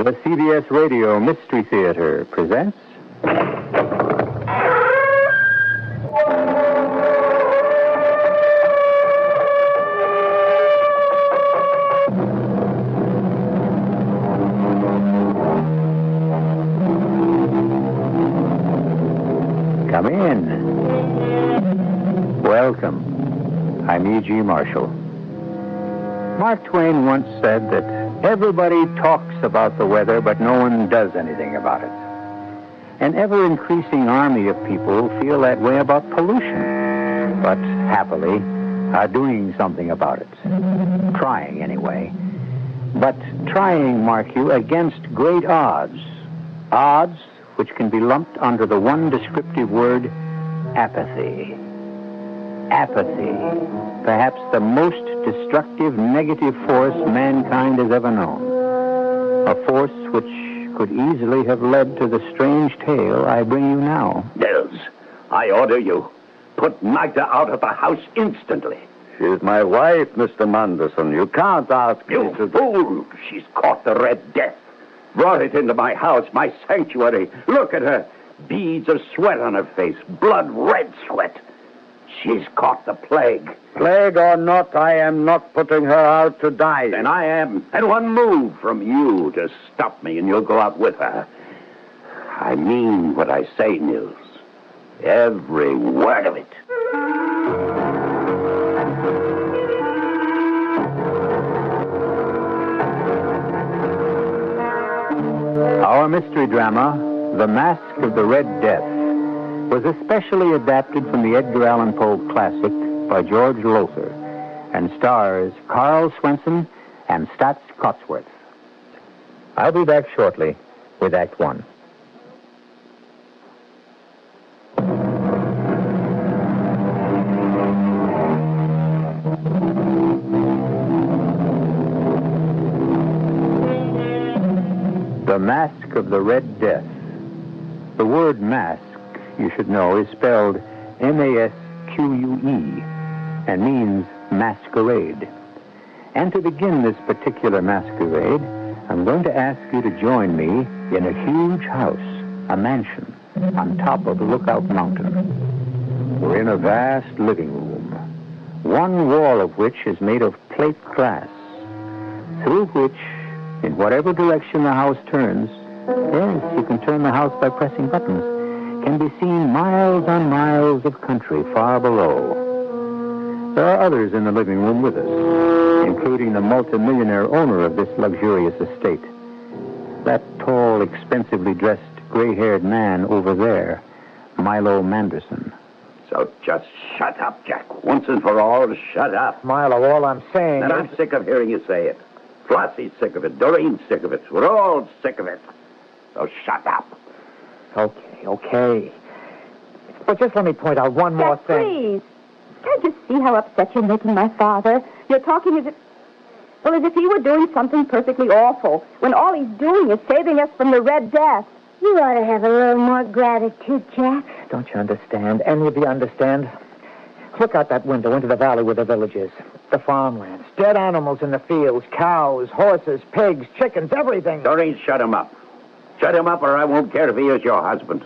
The CBS Radio Mystery Theater presents... Come in. Welcome. I'm E.G. Marshall. Mark Twain once said that everybody talks about the weather, but no one does anything about it. An ever-increasing army of people feel that way about pollution, but happily are doing something about it. Trying, anyway. But trying, mark you, against great odds. Odds which can be lumped under the one descriptive word, apathy. Apathy, perhaps the most destructive negative force mankind has ever known. A force which could easily have led to the strange tale I bring you now. Nils, I order you, put Magda out of the house instantly. She's my wife, Mr. Manderson. You can't ask me You to... fool! She's caught the Red Death. Brought it into my house, my sanctuary. Look at her. Beads of sweat on her face. Blood red sweat. She's caught the plague. Plague or not, I am not putting her out to die. And I am. And one move from you to stop me, and you'll go out with her. I mean what I say, Nils. Every word of it. Our mystery drama, The Masque of the Red Death, was especially adapted from the Edgar Allan Poe classic by George Lothar and stars Carl Swenson and Staats Cotsworth. I'll be back shortly with Act One. The Masque of the Red Death. The word masque, you should know, is spelled M-A-S-Q-U-E and means masquerade. And to begin this particular masquerade, I'm going to ask you to join me in a huge house, a mansion, on top of the Lookout Mountain. We're in a vast living room, one wall of which is made of plate glass, through which, in whatever direction the house turns, yes, you can turn the house by pressing buttons, can be seen miles on miles of country far below. There are others in the living room with us, including the multimillionaire owner of this luxurious estate. That tall, expensively dressed, gray-haired man over there, Milo Manderson. So just shut up, Jack. Once and for all, shut up. Milo, all I'm saying And I'm sick of hearing you say it. Flossie's sick of it. Doreen's sick of it. We're all sick of it. So shut up. Okay. But just let me point out one more Jack, thing. please. Can't you see how upset you're making my father? You're talking as if he were doing something perfectly awful, when all he's doing is saving us from the Red Death. You ought to have a little more gratitude, Jack. Don't you understand? Any of you understand? Look out that window into the valley where the village is. The farmlands, dead animals in the fields, cows, horses, pigs, chickens, everything. Doreen, shut him up. Shut him up or I won't care if he is your husband,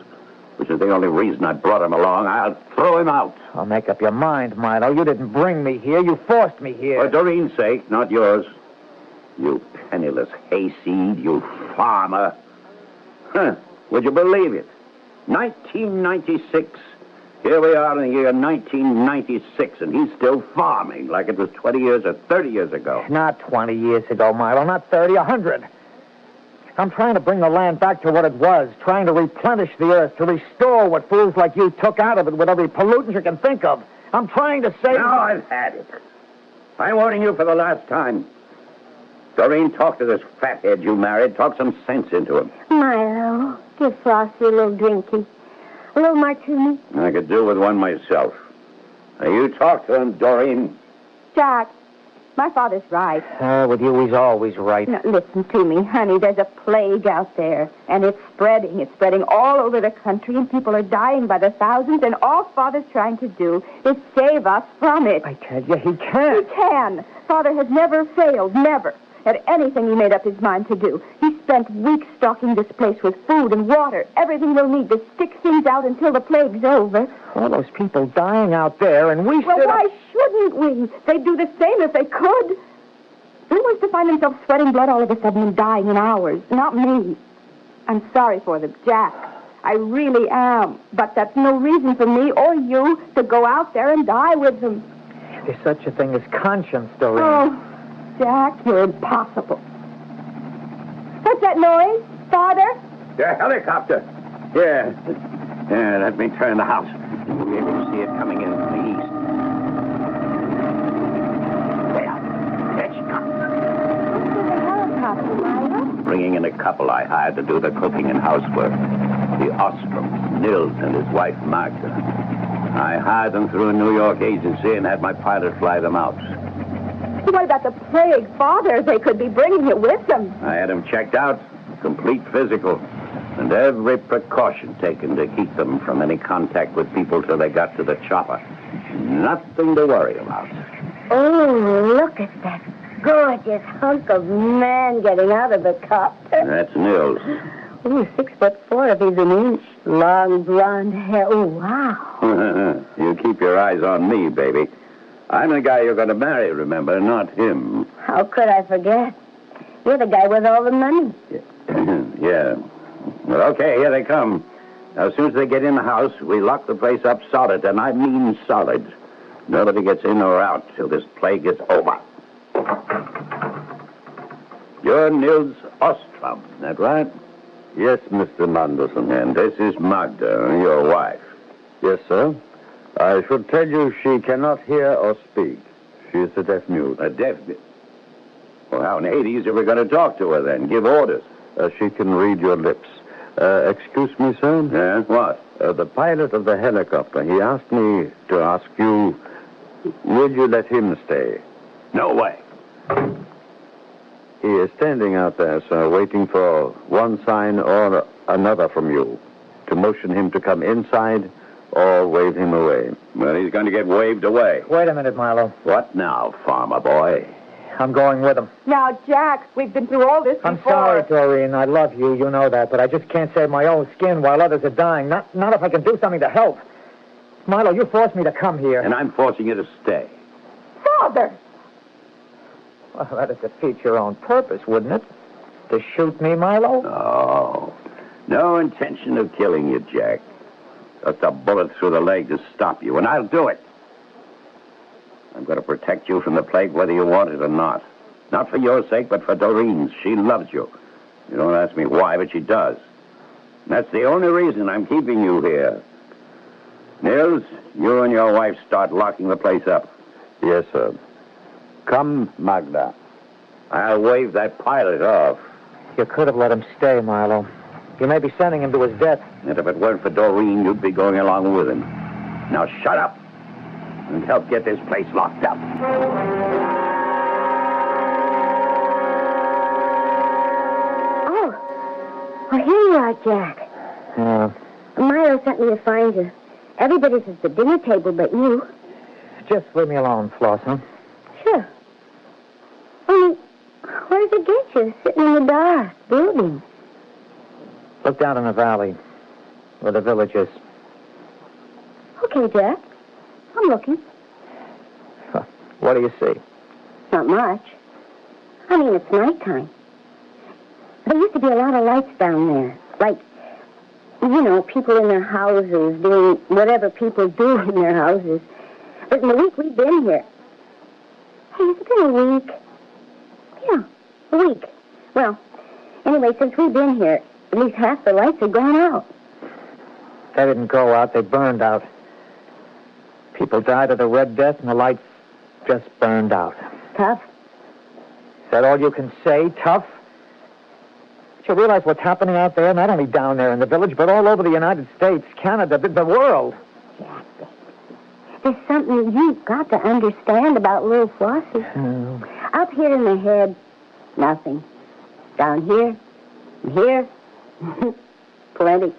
which is the only reason I brought him along. I'll throw him out. I'll make up your mind, Milo. You didn't bring me here. You forced me here. For Doreen's sake, not yours. You penniless hayseed, you farmer. Huh. Would you believe it? 1996. Here we are in the year 1996, and he's still farming like it was 20 years or 30 years ago. Not 20 years ago, Milo. Not 30, 100. I'm trying to bring the land back to what it was, trying to replenish the earth, to restore what fools like you took out of it with every pollutant you can think of. I'm trying to save... Now I've had it. I'm warning you for the last time. Doreen, talk to this fathead you married. Talk some sense into him. Milo, give Flossie a little drinky. A little martini. I could do with one myself. Now, you talk to him, Doreen. Jack, my father's right. With you, he's always right. Now, listen to me, honey. There's a plague out there, and it's spreading. It's spreading all over the country, and people are dying by the thousands, and all Father's trying to do is save us from it. I tell you, he can't. He can. Father has never failed, never. at anything he made up his mind to do. He spent weeks stocking this place with food and water, everything we'll need to stick things out until the plague's over. All those people dying out there, and we Well, stood why up... shouldn't we? They'd do the same if they could. Who wants to find himself sweating blood all of a sudden and dying in hours? Not me. I'm sorry for them, Jack. I really am. But that's no reason for me or you to go out there and die with them. There's such a thing as conscience, Doreen. Oh, Jack, you're impossible. What's that noise, Father? The helicopter. Here. Here, let me turn the house. You'll be able to see it coming in from the east. There she comes. What's in the helicopter, Myra? Bringing in a couple I hired to do the cooking and housework. The Ostrom, Nils and his wife, Masque. I hired them through a New York agency and had my pilot fly them out. What about the plague, Father? They could be bringing it with them. I had them checked out, complete physical, and every precaution taken to keep them from any contact with people till they got to the chopper. Nothing to worry about. Oh, look at that gorgeous hunk of man getting out of the copter. That's Nils. Oh, 6'4" if he's an inch. Long blonde hair. Oh, wow. You keep your eyes on me, baby. I'm the guy you're going to marry, remember, not him. How could I forget? You're the guy with all the money. Yeah. Well, okay, here they come. Now, as soon as they get in the house, we lock the place up solid, and I mean solid. Nobody gets in or out till this plague is over. You're Nils Ostrom, is that right? Yes, Mr. Manderson. And this is Magda, your wife. Yes, sir. I should tell you she cannot hear or speak. She is a deaf mute. A deaf... Well, how in Hades are we going to talk to her, then? Give orders. She can read your lips. Excuse me, sir? Yeah? What? The pilot of the helicopter, he asked me to ask you, will you let him stay? No way. He is standing out there, sir, waiting for one sign or another from you. To motion him to come inside or wave him away. Well, he's going to get waved away. Wait a minute, Milo. What now, farmer boy? I'm going with him. Now, Jack, we've been through all this before. I'm sorry, Doreen. I love you. You know that. But I just can't save my own skin while others are dying. Not if I can do something to help. Milo, you forced me to come here. And I'm forcing you to stay. Father! Well, that'd defeat your own purpose, wouldn't it? To shoot me, Milo? Oh, no intention of killing you, Jack. Just a bullet through the leg to stop you, and I'll do it. I'm going to protect you from the plague whether you want it or not. Not for your sake, but for Doreen's. She loves you. You don't ask me why, but she does. And that's the only reason I'm keeping you here. Nils, you and your wife start locking the place up. Yes, sir. Come, Magda. I'll wave that pilot off. You could have let him stay, Milo. You may be sending him to his death. And if it weren't for Doreen, you'd be going along with him. Now shut up and help get this place locked up. Oh, well, here you are, Jack. Milo sent me to find you. Everybody's at the dinner table but you. Just leave me alone, Floss, huh? Sure. Only, where does it get you? Sitting in the dark, building. Look down in the valley, where the village is. Okay, Jack. I'm looking. What do you see? Not much. I mean, it's nighttime. There used to be a lot of lights down there. Like, you know, people in their houses doing whatever people do in their houses. But in the week we've been here... Hey, has it been a week? Yeah, a week. Well, anyway, since we've been here, at least half the lights have gone out. They didn't go out, they burned out. People died of the Red Death, and the lights just burned out. Tough. Is that all you can say? Tough? But you realize what's happening out there, not only down there in the village, but all over the United States, Canada, the world. Jack, there's something you've got to understand about little Flossie. Up here in the head, nothing. Down here, and here, plenty.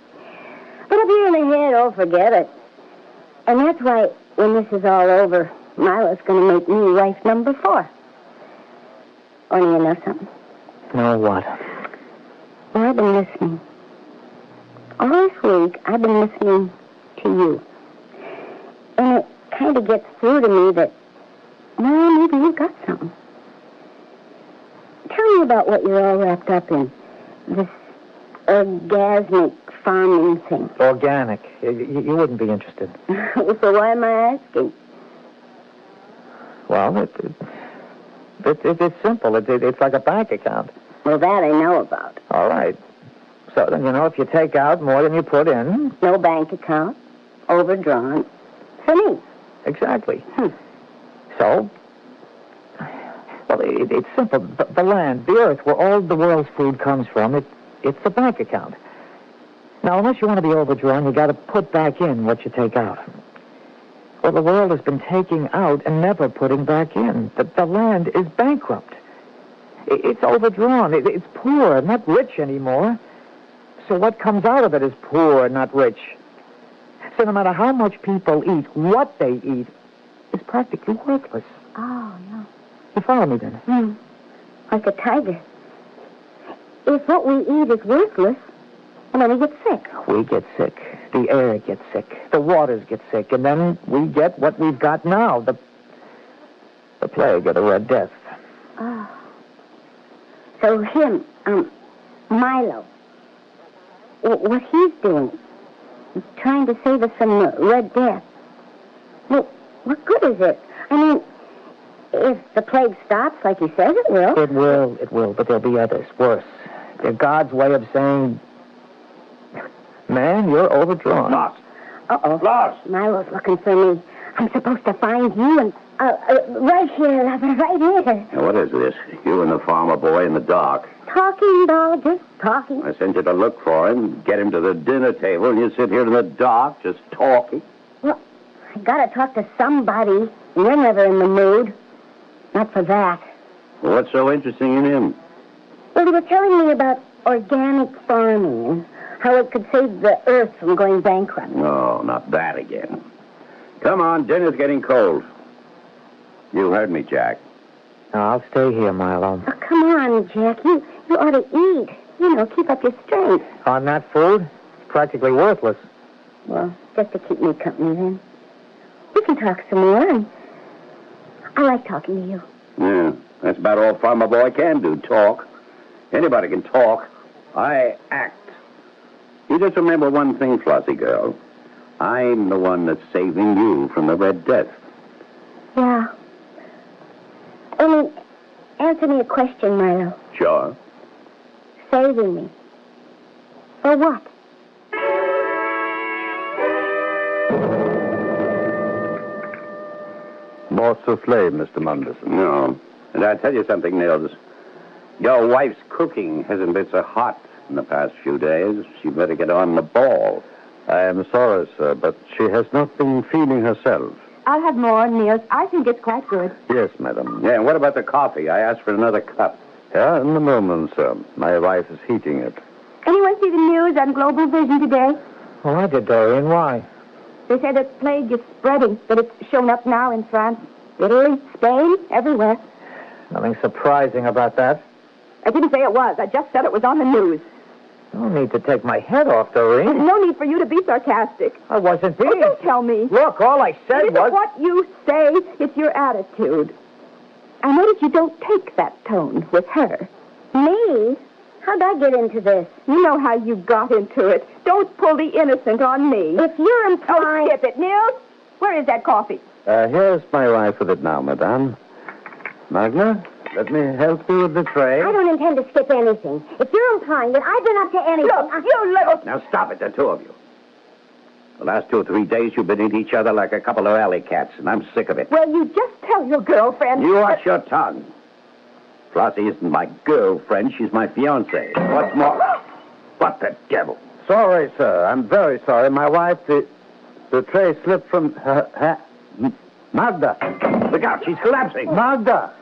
But up here in the head, oh, forget it. And that's why, when this is all over, Milo's going to make me wife number 4. Only you know something. No, what? Well, I've been listening. All this week, I've been listening to you. And it kind of gets through to me that, well, maybe you got something. Tell me about what you're all wrapped up in. This orgasmic farming thing. Organic. You wouldn't be interested. So why am I asking? Well, it's simple. It's like a bank account. Well, that I know about. All right. So, if you take out more than you put in... No bank account. Overdrawn. For me. Exactly. So... Well, it's simple. The land, the earth, where all the world's food comes from, it's a bank account. Now, unless you want to be overdrawn, you got to put back in what you take out. Well, the world has been taking out and never putting back in. The land is bankrupt. It's overdrawn. It's poor, not rich anymore. So what comes out of it is poor, not rich. So no matter how much people eat, what they eat is practically worthless. Oh, no. You follow me, then? Like a tiger. If what we eat is worthless, and then we get sick. We get sick. The air gets sick. The waters get sick. And then we get what we've got now, the plague or the Red Death. Oh. So him, Milo, what he's doing, trying to save us from the Red Death. Well, what good is it? I mean, if the plague stops, like he says it will. It will, but there'll be others, worse. They're God's way of saying, man, you're overdrawn. Lost. Uh-oh. Lost. Milo's looking for me. I'm supposed to find you and... right here, lover, right here. Now, what is this? You and the farmer boy in the dark. Talking, dog, just talking. I sent you to look for him, get him to the dinner table, and you sit here in the dark just talking. Well, I gotta talk to somebody. You're never in the mood. Not for that. Well, what's so interesting in him? Well, he was telling me about organic farming and how it could save the earth from going bankrupt. No, not that again. Come on, dinner's getting cold. You heard me, Jack. No, I'll stay here, Milo. Oh, come on, Jack. You ought to eat. Keep up your strength. On that food, it's practically worthless. Well, just to keep me company, then. We can talk some more, and I like talking to you. Yeah, that's about all Farmer Boy can do, talk. Anybody can talk. I act. You just remember one thing, Flossie girl. I'm the one that's saving you from the Red Death. Yeah. Only, answer me a question, Milo. Sure. Saving me. For what? More souffle, Mr. Munderson. No. And I'll tell you something, Nils. Your wife's cooking hasn't been so hot in the past few days. She better get on the ball. I am sorry, sir, but she has not been feeling herself. I'll have more, Niels. I think it's quite good. Yes, madam. Yeah, and what about the coffee? I asked for another cup. Yeah, in a moment, sir. My wife is heating it. Anyone see the news on Global Vision today? Oh, I did, Doreen. Why? They said the plague is spreading, that it's shown up now in France, Italy, Spain, everywhere. Nothing surprising about that. I didn't say it was. I just said it was on the news. No need to take my head off, Doreen. No need for you to be sarcastic. I wasn't being. Oh, don't tell me. Look, all I said It isn't was... what you say, it's your attitude. I notice you don't take that tone with her. Me? How'd I get into this? You know how you got into it. Don't pull the innocent on me. If you're Oh, implying... skip it, Nils. Where is that coffee? Here's my wife with it now, madame. Magna, let me help you with the tray. I don't intend to skip anything. If you're implying that I've been up to anything... Look, you little... Now stop it, the two of you. The last 2 or 3 days you've been at each other like a couple of alley cats, and I'm sick of it. Well, you just tell your girlfriend... You watch your tongue. Flossie isn't my girlfriend. She's my fiancée. What's more... What the devil? Sorry, sir. I'm very sorry. My wife, the tray slipped from her... Magda! Look out, she's collapsing. Magda!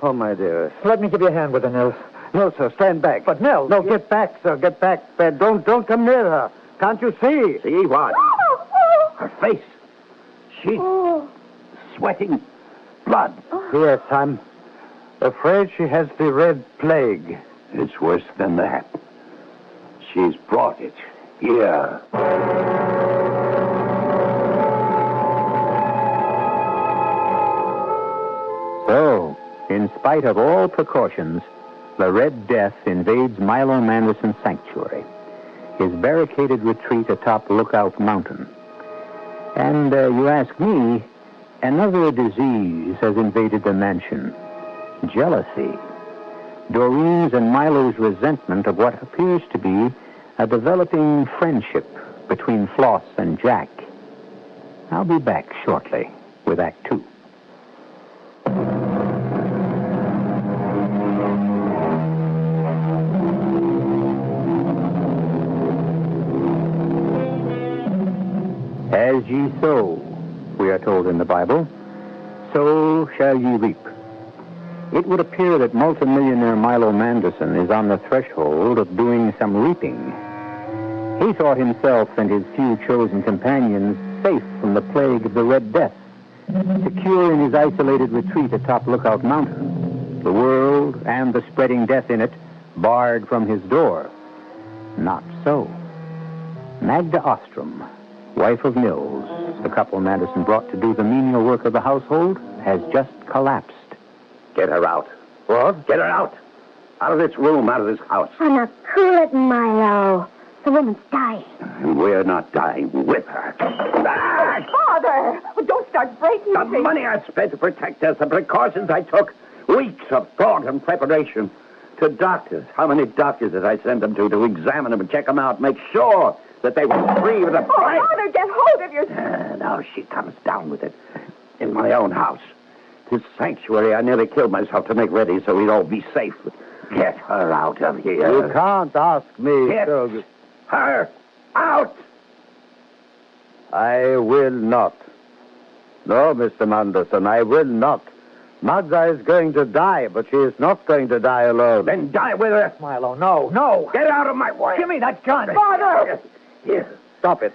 Oh, my dearest. Let me give you a hand with her, Nils. No, sir, stand back. But, Nils... No, get back, sir. Get back. Don't come near her. Can't you see? See what? Her face. She's sweating blood. Here, son. Afraid she has the red plague. It's worse than that. She's brought it here. So, in spite of all precautions, the Red Death invades Milo Manderson's sanctuary, his barricaded retreat atop Lookout Mountain. And you ask me, another disease has invaded the mansion. Jealousy. Doreen's and Milo's resentment of what appears to be a developing friendship between Floss and Jack. I'll be back shortly with Act Two. As ye sow, we are told in the Bible, so shall ye reap. It would appear that multimillionaire Milo Manderson is on the threshold of doing some reaping. He thought himself and his few chosen companions safe from the plague of the Red Death, secure in his isolated retreat atop Lookout Mountain, the world and the spreading death in it barred from his door. Not so. Magda Ostrom, wife of Mills, the couple Manderson brought to do the menial work of the household, has just collapsed. Get her out. What? Get her out. Out of this room, out of this house. Oh, now cool it, Milo. The woman's dying. And we're not dying with her. Ah! Father! Don't start breaking The things. money I spent to protect us, the precautions I took, weeks of thought and preparation. To doctors. How many doctors did I send them to examine them and check them out, make sure that they were free with a price? Father, get hold of yourself. Now she comes down with it in my own house. This sanctuary, I nearly killed myself to make ready so we'd all be safe. Get her out of here. You can't ask me. Get her out. I will not. No, Mr. Manderson, I will not. Magda is going to die, but she is not going to die alone. Then die with her. Milo, no. Get out of my way. Give me that gun. Father! Here. Stop it.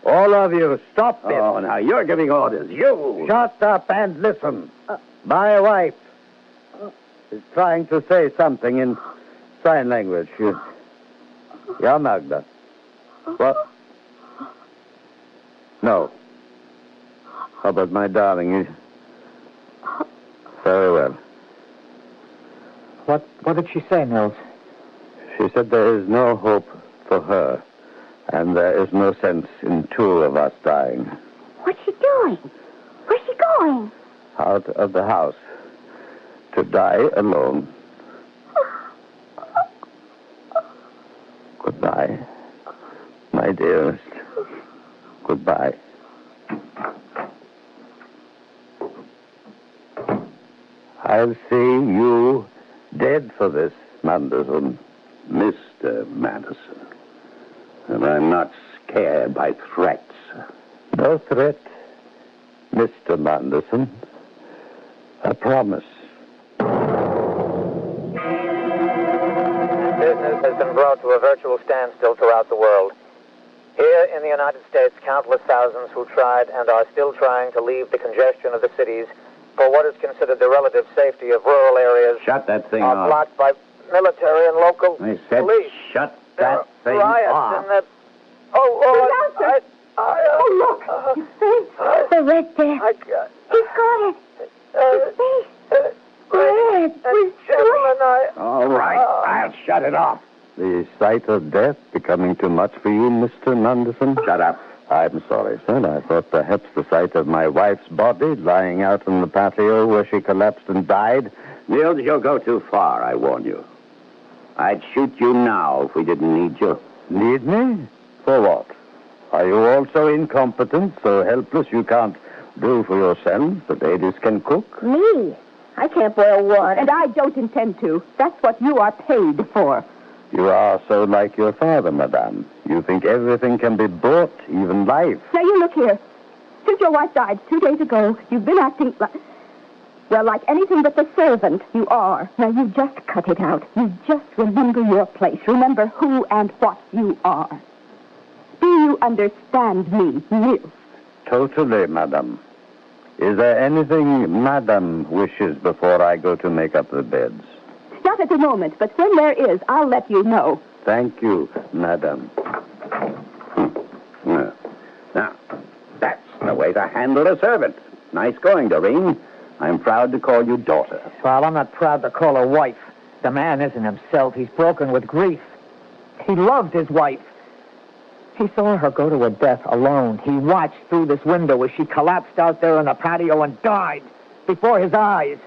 All of you, stop it. Oh, now you're giving orders. You. Shut up and listen. My wife is trying to say something in sign language. Yeah, Magda. What? No. How about my darling? Very well. What did she say, Mills? She said there is no hope for her, and there is no sense in two of us dying. What's she doing? Where's she going? Out of the house. To die alone. Goodbye, my dearest. Goodbye. I'll see you dead for this, Manderson. Mr. Manderson. And I'm not scared by threats. No threat, Mr. Manderson. A promise. Business has been brought to a virtual standstill throughout the world. Here in the United States, countless thousands who tried and are still trying to leave the congestion of the cities for what is considered the relative safety of rural areas Shut that thing are off. blocked by military and local I said police. shut There that are thing riots off. in the... Oh, look. The Red Death. He's got it. His face. Red. With sweat. All right, I'll shut it off. The sight of death becoming too much for you, Mr. Manderson? Shut up. I'm sorry, sir. I thought perhaps the sight of my wife's body lying out on the patio where she collapsed and died. Niels, you'll go too far, I warn you. I'd shoot you now if we didn't need you. Need me? For what? Are you also incompetent, so helpless you can't do for yourselves? The ladies can cook? Me? I can't boil water. And I don't intend to. That's what you are paid for. You are so like your father, madame. You think everything can be bought, even life. Now, you look here. Since your wife died 2 days ago, you've been acting like... Well, like anything but the servant you are. Now, you just cut it out. You just remember your place. Remember who and what you are. Do you understand me, Miss? Totally, madame. Is there anything Madame wishes before I go to make up the beds? Not at the moment, but when there is, I'll let you know. Thank you, Madame. Now, that's the way to handle a servant. Nice going, Doreen. I'm proud to call you daughter. Well, I'm not proud to call her wife. The man isn't himself. He's broken with grief. He loved his wife. He saw her go to her death alone. He watched through this window as she collapsed out there on the patio and died before his eyes.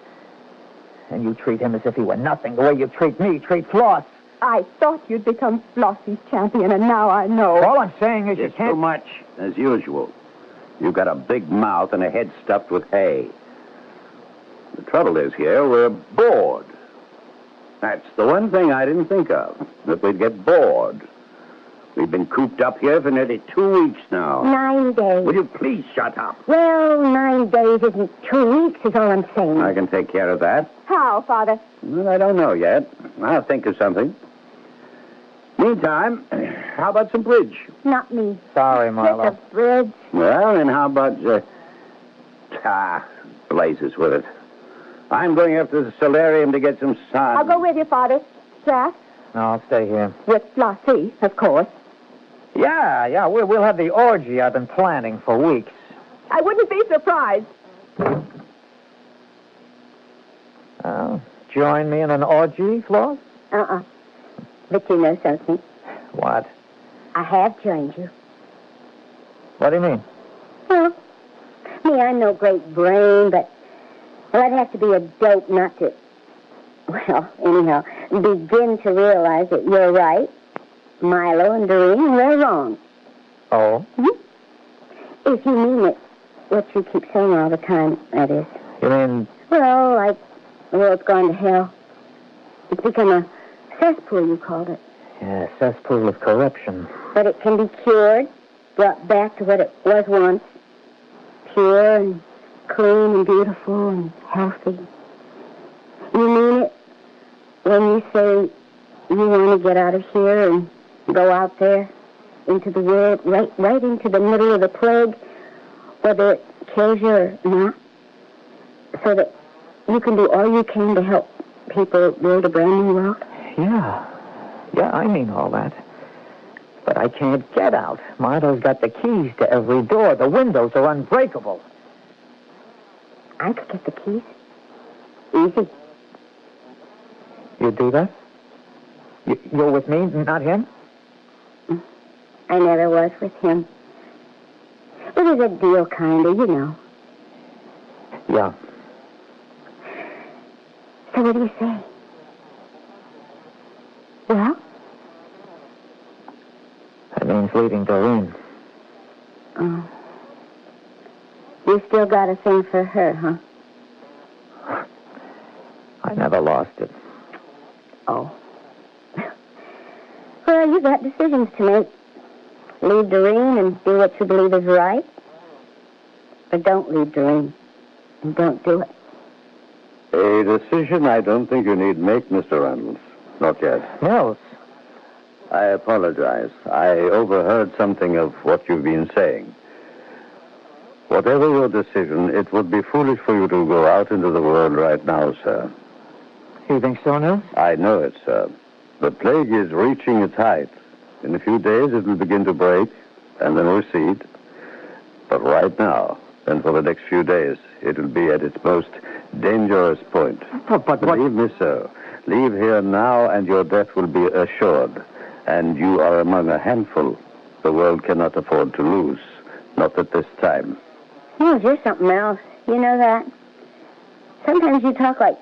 And you treat him as if he were nothing, the way you treat me, treat Floss. I thought you'd become Flossie's champion, and now I know. All I'm saying is you It's can't... too much, as usual. You've got a big mouth and a head stuffed with hay. The trouble is here, we're bored. That's the one thing I didn't think of, that we'd get bored. We've been cooped up here for nearly 2 weeks now. 9 days. Will you please shut up? Well, 9 days isn't 2 weeks, is all I'm saying. I can take care of that. How, Father? Well, I don't know yet. I'll think of something. Meantime, how about some bridge? Not me. Sorry, Marlo. Just a bridge. Well, then how about... blazes with it. I'm going up to the solarium to get some sun. I'll go with you, Father. Jack? No, I'll stay here. With Flossie, of course. Yeah, we'll have the orgy I've been planning for weeks. I wouldn't be surprised. Join me in an orgy, Floss? But you know something? What? I have joined you. What do you mean? Well, me, I'm no great brain, but I'd have to be a dope not to... Well, anyhow, begin to realize that you're right. Milo and Doreen, they're wrong. Oh? If you mean it, what you keep saying all the time, that is. You mean... Well, like the world's gone to hell. It's become a cesspool, you called it. Yeah, cesspool of corruption. But it can be cured, brought back to what it was once. Pure and clean and beautiful and healthy. You mean it when you say you want to get out of here and go out there into the world, right into the middle of the plague, whether it kills you or not, so that you can do all you can to help people build a brand new world? Yeah, I mean all that. But I can't get out. Milo's got the keys to every door. The windows are unbreakable. I could get the keys. Easy. You do that? You're with me, not him? I never was with him. It was a deal, kind of, you know. Yeah. So what do you say? Well? That means leaving Doreen. Oh. You still got a thing for her, huh? I never lost it. Oh. Well, you got decisions to make. Leave Doreen and do what you believe is right. But don't leave Doreen. And don't do it. A decision I don't think you need make, Mr. Reynolds. Not yet. Mills. I apologize. I overheard something of what you've been saying. Whatever your decision, it would be foolish for you to go out into the world right now, sir. You think so, Mills? I know it, sir. The plague is reaching its height. In a few days, it will begin to break and then recede. But right now, and for the next few days, it will be at its most dangerous point. But Believe me, sir. Leave here now, and your death will be assured. And you are among a handful the world cannot afford to lose. Not at this time. Mills, you're something else. You know that? Sometimes you talk like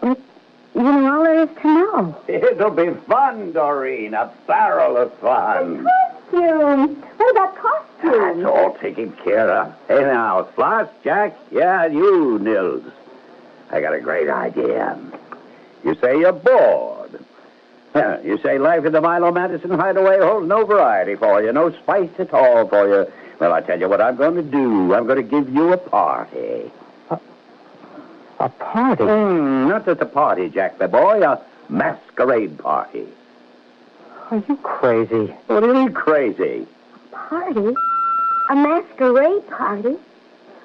you know all there is to know. It'll be fun, Doreen. A barrel of fun. Costumes. What about costumes? That's all taken care of. Hey, now, Floss, Jack, yeah, you, Nils. I got a great idea. You say you're bored. You say life in the Milo Madison hideaway holds no variety for you, no spice at all for you. Well, I tell you what I'm going to do. I'm going to give you a party. A party? Not just a party, Jack, my boy. A masquerade party. Are you crazy? What do you mean crazy? Party? A masquerade party?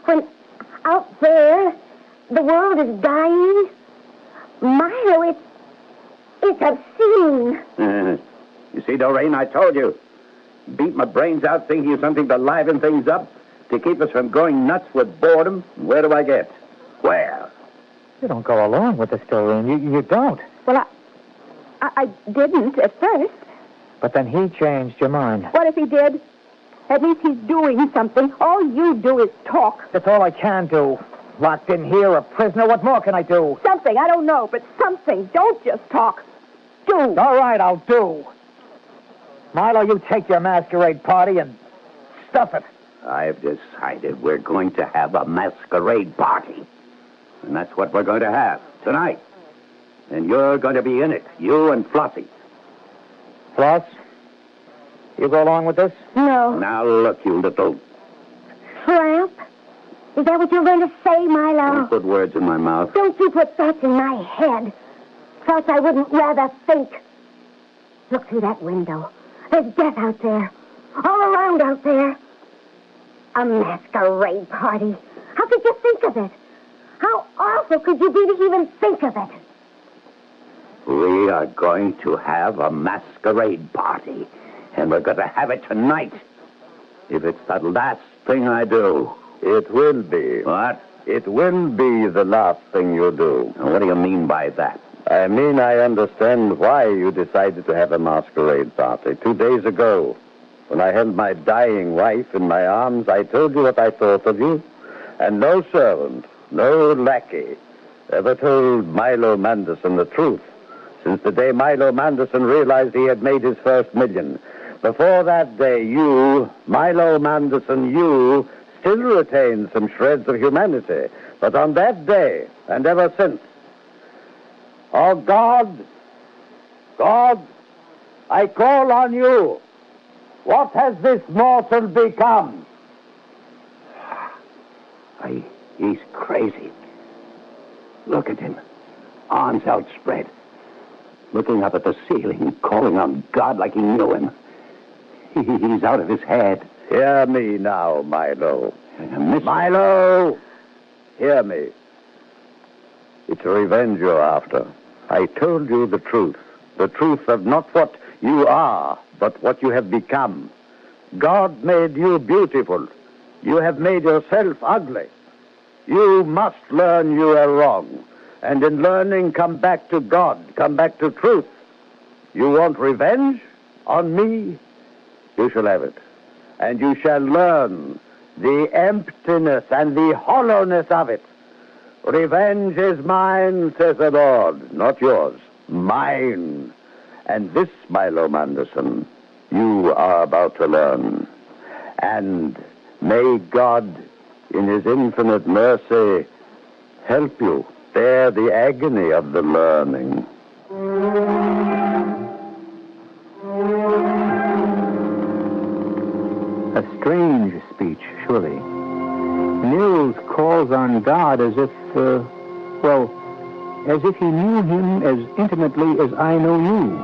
When out there, the world is dying. Milo, it's obscene. You see, Doreen, I told you. Beat my brains out thinking of something to liven things up, to keep us from going nuts with boredom. Where do I get? Where? You don't go along with the story, and you don't. Well, I didn't at first. But then he changed your mind. What if he did? At least he's doing something. All you do is talk. That's all I can do. Locked in here, a prisoner. What more can I do? Something, I don't know, but something. Don't just talk. Do. All right, I'll do. Milo, you take your masquerade party and stuff it. I've decided we're going to have a masquerade party. And that's what we're going to have tonight. And you're going to be in it, you and Flossie. Floss, you go along with this? No. Now, look, you little... Tramp? Is that what you're going to say, Milo? Don't put words in my mouth. Don't you put thoughts in my head. Thoughts I wouldn't rather think. Look through that window. There's death out there. All around out there. A masquerade party. How could you think of it? How awful could you be to even think of it? We are going to have a masquerade party. And we're going to have it tonight. If it's the last thing I do. It will be. What? It will be the last thing you do. What do you mean by that? I mean, I understand why you decided to have a masquerade party. 2 days ago, when I held my dying wife in my arms, I told you what I thought of you. And no servant, no lackey, ever told Milo Manderson the truth since the day Milo Manderson realized he had made his first million. Before that day, you, Milo Manderson, you, still retained some shreds of humanity. But on that day, and ever since, oh, God, I call on you. What has this mortal become? He's crazy. Look at him. Arms outspread. Looking up at the ceiling, calling on God like he knew him. He's out of his head. Hear me now, Milo. Miss... Milo! Hear me. It's revenge you're after. I told you the truth. The truth of not what you are, but what you have become. God made you beautiful. You have made yourself ugly. You must learn you are wrong. And in learning, come back to God. Come back to truth. You want revenge on me? You shall have it. And you shall learn the emptiness and the hollowness of it. Revenge is mine, says the Lord, not yours. Mine. And this, Milo Manderson, you are about to learn. And may God, in his infinite mercy, help you bear the agony of the learning. A strange speech, surely. Nils calls on God as if, as if he knew him as intimately as I know you.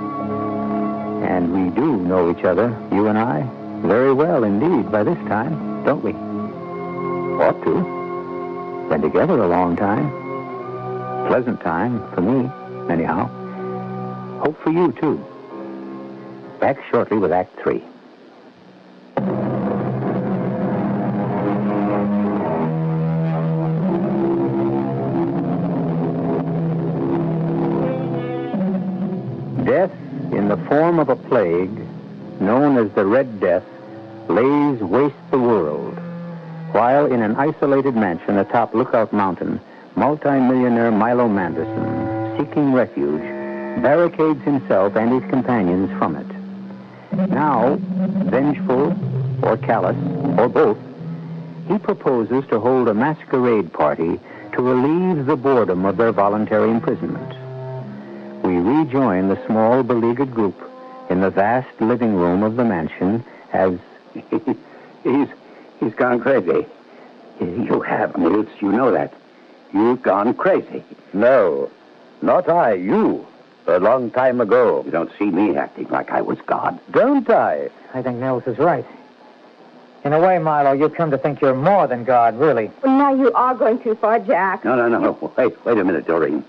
And we do know each other, you and I, very well indeed by this time, don't we? Ought to. Been together a long time. Pleasant time for me, anyhow. Hope for you, too. Back shortly with Act 3. Death, in the form of a plague, known as the Red Death, lays waste the world, while in an isolated mansion atop Lookout Mountain, multi-millionaire Milo Manderson, seeking refuge, barricades himself and his companions from it. Now, vengeful or callous, or both, he proposes to hold a masquerade party to relieve the boredom of their voluntary imprisonment. We rejoin the small, beleaguered group in the vast living room of the mansion as... He's gone crazy. You have, Nils. You know that. You've gone crazy. No, not I, you. A long time ago. You don't see me acting like I was God. Don't I? I think Nels is right. In a way, Milo, you come to think you're more than God, really. Well, now you are going too far, Jack. No. Wait a minute, Doreen.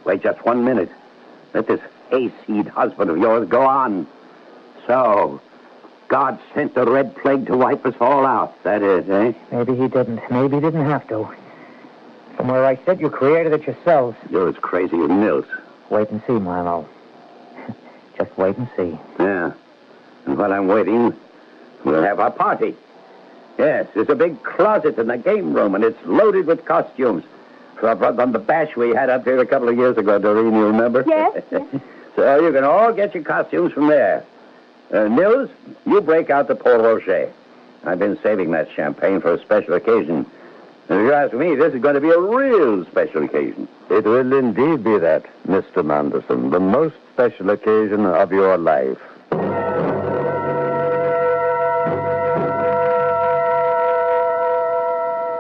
Wait just 1 minute. Let this hayseed husband of yours go on. So, God sent the Red Plague to wipe us all out. That is, eh? Maybe he didn't. Maybe he didn't have to. From where I sit, you created it yourselves. You're as crazy as Nils. Wait and see, Milo. Just wait and see. Yeah. And while I'm waiting, we'll have our party. Yes, there's a big closet in the game room, and it's loaded with costumes. From the bash we had up here a couple of years ago, Doreen, you remember? Yes. So you can all get your costumes from there. Nils, you break out the Port Rocher. I've been saving that champagne for a special occasion. And if you ask me, this is going to be a real special occasion. It will indeed be that, Mr. Manderson. The most special occasion of your life.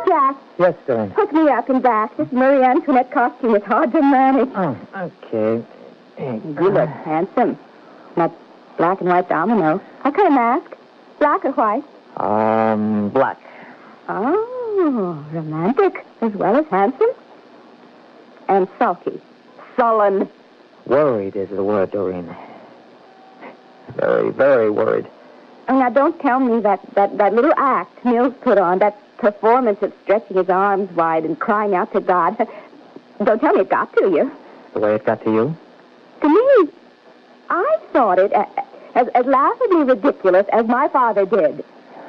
Jack, Yes, Doreen. hook me up and back. This Marie Antoinette costume is hard to manage. Oh, okay. You look handsome. That black and white domino. What kind of mask? Black or white? Black. Oh, romantic as well as handsome. And sulky. Sullen. Worried is the word, Doreen. Very, very worried. Oh, now, don't tell me that little act Nils put on, that performance of stretching his arms wide and crying out to God. Don't tell me it got to you. The way it got to you? To me, I thought it as laughably ridiculous as my father did.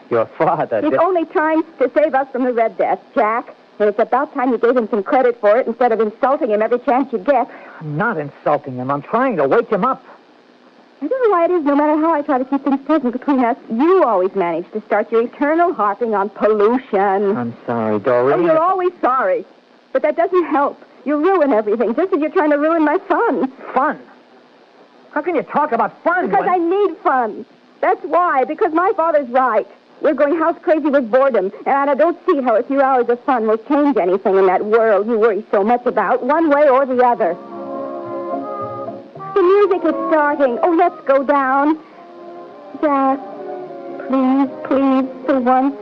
Your father He's did... only trying to save us from the Red Death, Jack. And it's about time you gave him some credit for it instead of insulting him every chance you get. I'm not insulting him. I'm trying to wake him up. I don't know why it is, no matter how I try to keep things pleasant between us, you always manage to start your eternal harping on pollution. I'm sorry, Doreen. Oh, you're always sorry. But that doesn't help. You ruin everything, just as you're trying to ruin my fun. Fun? How can you talk about fun? Because I need fun. That's why, because my father's right. We're going house crazy with boredom, and I don't see how a few hours of fun will change anything in that world you worry so much about, one way or the other. The music is starting. Oh, let's go down. Jack, please, for once,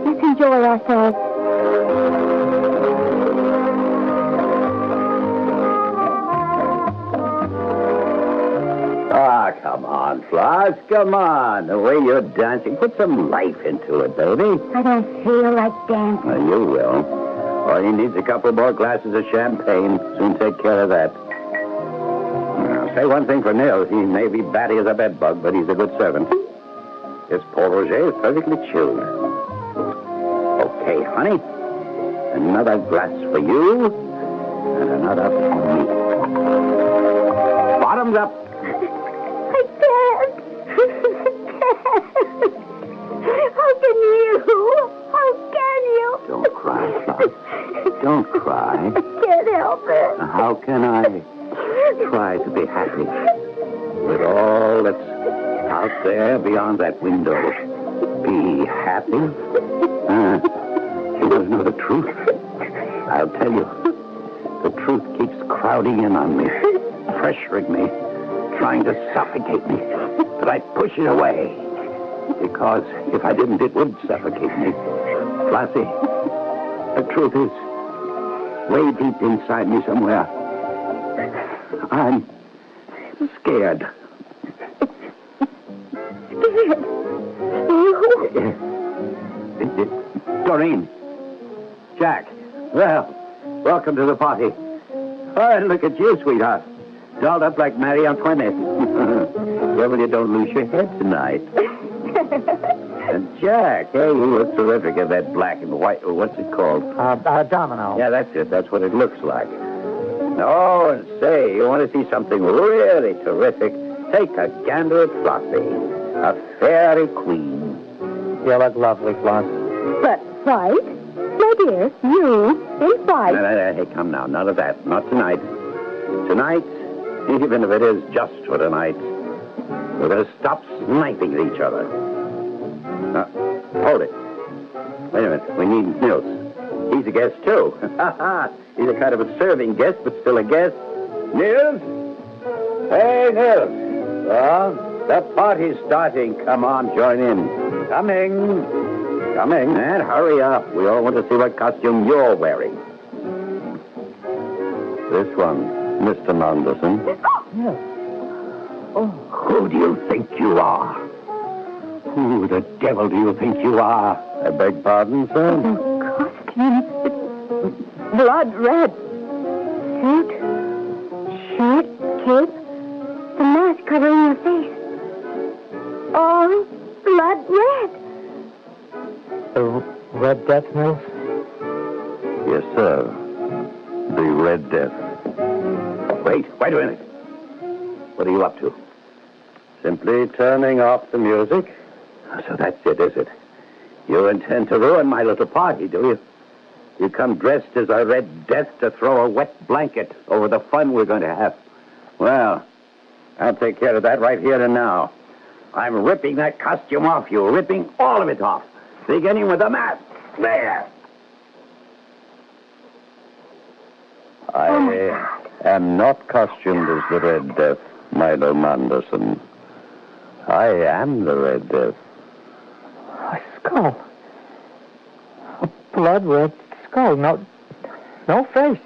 let's enjoy ourselves. Ah, come on, Floss. Come on. The way you're dancing. Put some life into it, baby. I don't feel like dancing. Well, you will. All he needs a couple more glasses of champagne. Soon take care of that. Now, say one thing for Nils. He may be batty as a bedbug, but he's a good servant. This Port Roger is perfectly chilled. Okay, honey. Another glass for you, and another for me. Bottoms up. I can't. How can you? How can you? Don't cry, Floss. Don't cry. I can't help it. How can I try to be happy with all that's out there beyond that window? Be happy? You want to know the truth? I'll tell you. The truth keeps crowding in on me, pressuring me, trying to suffocate me. But I push it away. Because if I didn't, it would suffocate me. Flossie, the truth is, way deep inside me somewhere, I'm scared. Scared? Doreen. Jack. Well, welcome to the party. Oh, and look at you, sweetheart. Dolled up like Marie Antoinette. Careful you don't lose your head tonight. And Jack, hey, you look terrific in that black and white, what's it called? Domino. Yeah, that's it. That's what it looks like. Oh, and say, you want to see something really terrific? Take a gander at Flossie, a fairy queen. You look lovely, Floss. But white? My dear, you in white. Hey, come now. None of that. Not tonight. Tonight, even if it is just for tonight, we're going to stop sniping at each other. Hold it. Wait a minute. We need Nils. He's a guest, too. He's a kind of a serving guest, but still a guest. Nils? Hey, Nils. Well, the party's starting. Come on, join in. Coming. Coming. And hurry up. We all want to see what costume you're wearing. This one, Mr. Manderson. Who do you think you are? Who the devil do you think you are? I beg pardon, sir? Costume. It's blood red. Suit, shirt, cape, the mask covering your face. All blood red. The Red Death, Mills? Yes, sir. The Red Death. Wait a minute. What are you up to? Simply turning off the music. So that's it, is it? You intend to ruin my little party, do you? You come dressed as a Red Death to throw a wet blanket over the fun we're going to have. Well, I'll take care of that right here and now. I'm ripping that costume off you, ripping all of it off, beginning with the mask. There. I am not costumed as the Red Death, Milo Manderson. I am the Red Death. A skull. A blood red skull. No face.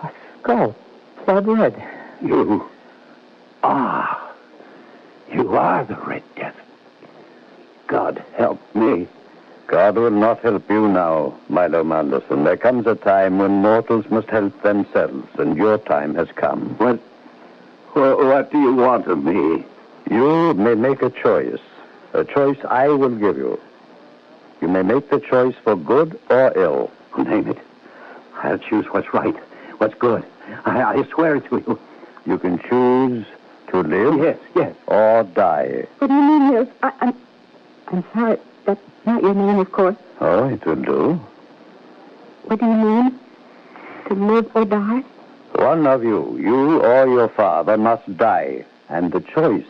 A skull. Blood red. You are the Red Death. God help me. God will not help you now, Milo Manderson. There comes a time when mortals must help themselves, and your time has come. What do you want of me? You may make a choice I will give you. You may make the choice for good or ill. Name it. I'll choose what's right, what's good. I swear it to you. You can choose to live Yes. or die. What do you mean, Mills? I'm sorry. That's not your name, of course. Oh, it will do. What do you mean? To live or die? One of you or your father, must die, and the choice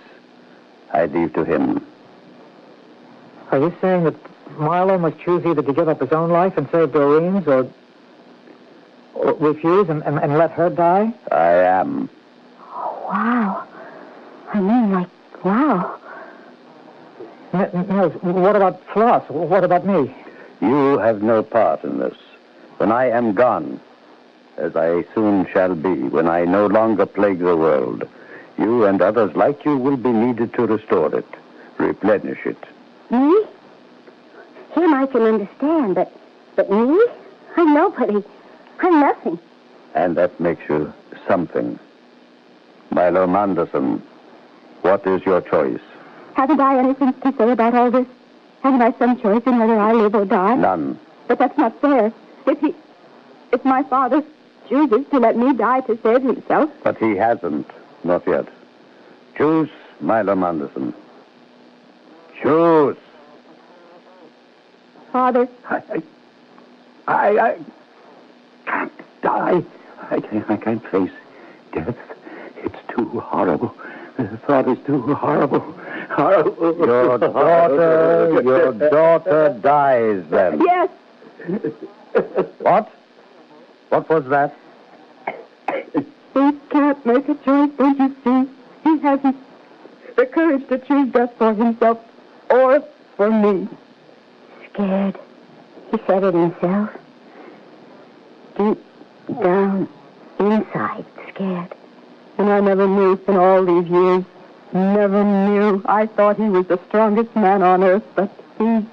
I leave to him. Are you saying that Milo must choose either to give up his own life and save Doreen's, or refuse and let her die? I am. Oh, wow. I mean, like, wow. Mills, what about Floss? What about me? You have no part in this. When I am gone, as I soon shall be, when I no longer plague the world, you and others like you will be needed to restore it, replenish it. Me? Him I can understand, but me? I'm nobody. I'm nothing. And that makes you something. Milo Manderson, what is your choice? Haven't I anything to say about all this? Haven't I some choice in whether I live or die? None. But that's not fair. If my father chooses to let me die to save himself. But he hasn't. Not yet. Choose, Milo Manderson. Choose. Father. I can't die. I can't face death. It's too horrible. The thought is too horrible. Horrible. Your daughter dies then. Yes. What? What was that? He can't make a choice, don't you see? He hasn't the courage to choose death for himself or for me. Scared. He said it himself. Deep down inside, scared. And I never knew in all these years. Never knew. I thought he was the strongest man on earth, but he's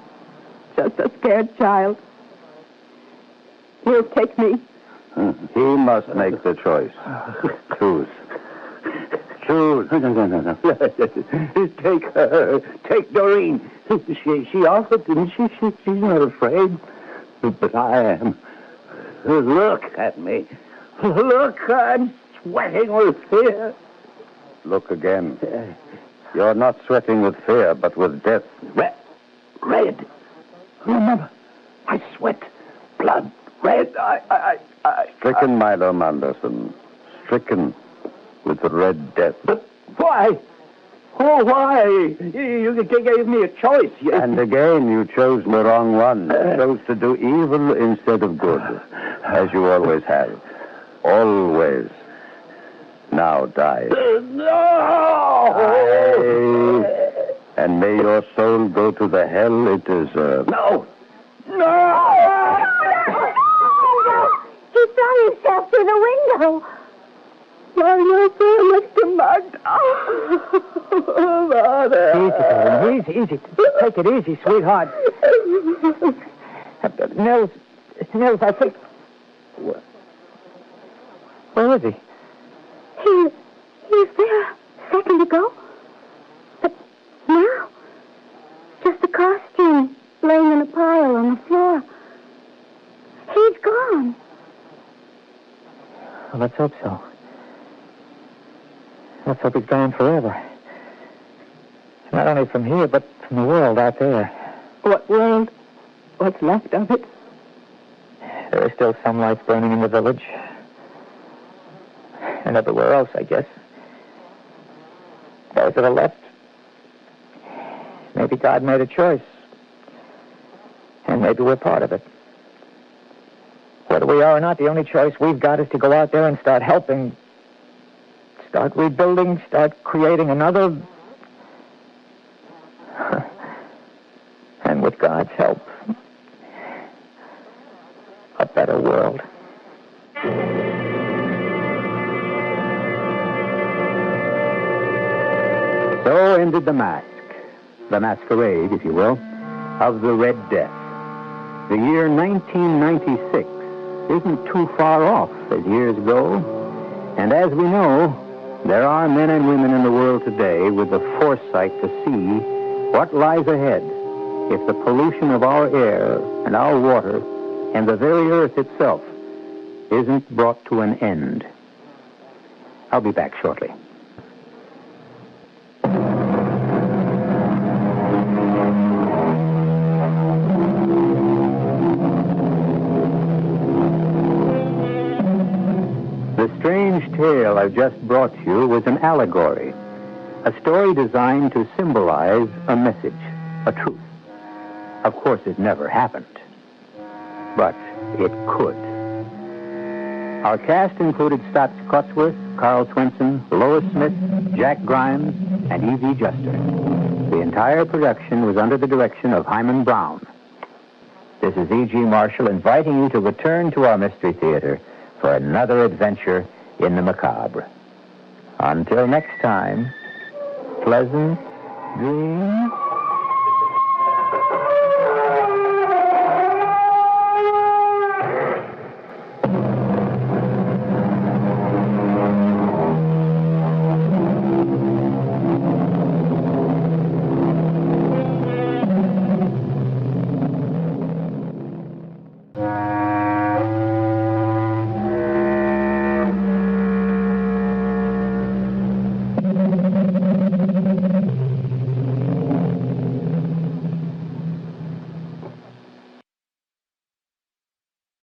just a scared child. He'll take me. He must make the choice. Choose. Choose. No. Take her. Take Doreen. She offered, didn't she? She's not afraid. But I am. Look at me. Look, I'm sweating with fear. Look again. You're not sweating with fear, but with death. Red. Remember, I sweat. Blood. Red. Stricken, Milo Manderson. Stricken with the Red Death. But why? Oh, why? You gave me a choice. And again, you chose the wrong one. You chose to do evil instead of good, as you always have. Always. Now die. No! I And may your soul go to the hell it deserves. No! He threw himself through the window. Oh, no, Mr. Mugg. Oh, Mother. Easy. Take it easy, sweetheart. Nils, I think... Where is he? He was there a second ago. But now, just a costume laying in a pile on the floor. He's gone. Well, let's hope so. Let's hope he's gone forever. Not only from here, but from the world out there. What world? What's left of it? There are still some lights burning in the village. And everywhere else, I guess. Those that are left. Maybe God made a choice. And maybe we're part of it. Whether we are or not, the only choice we've got is to go out there and start helping. Start rebuilding, start creating another... and with God's help, a better world. So ended the mask, the masquerade, if you will, of the Red Death. The year 1996 isn't too far off as years go, and as we know, there are men and women in the world today with the foresight to see what lies ahead if the pollution of our air and our water and the very earth itself isn't brought to an end. I'll be back shortly. The strange tale I've just brought you was an allegory, a story designed to symbolize a message, a truth. Of course, it never happened, but it could. Our cast included Stotts Cotsworth, Carl Swenson, Lois Smith, Jack Grimes, and E.V. Juster. The entire production was under the direction of Hyman Brown. This is E.G. Marshall inviting you to return to our Mystery Theater for another adventure in the macabre. Until next time, pleasant dreams.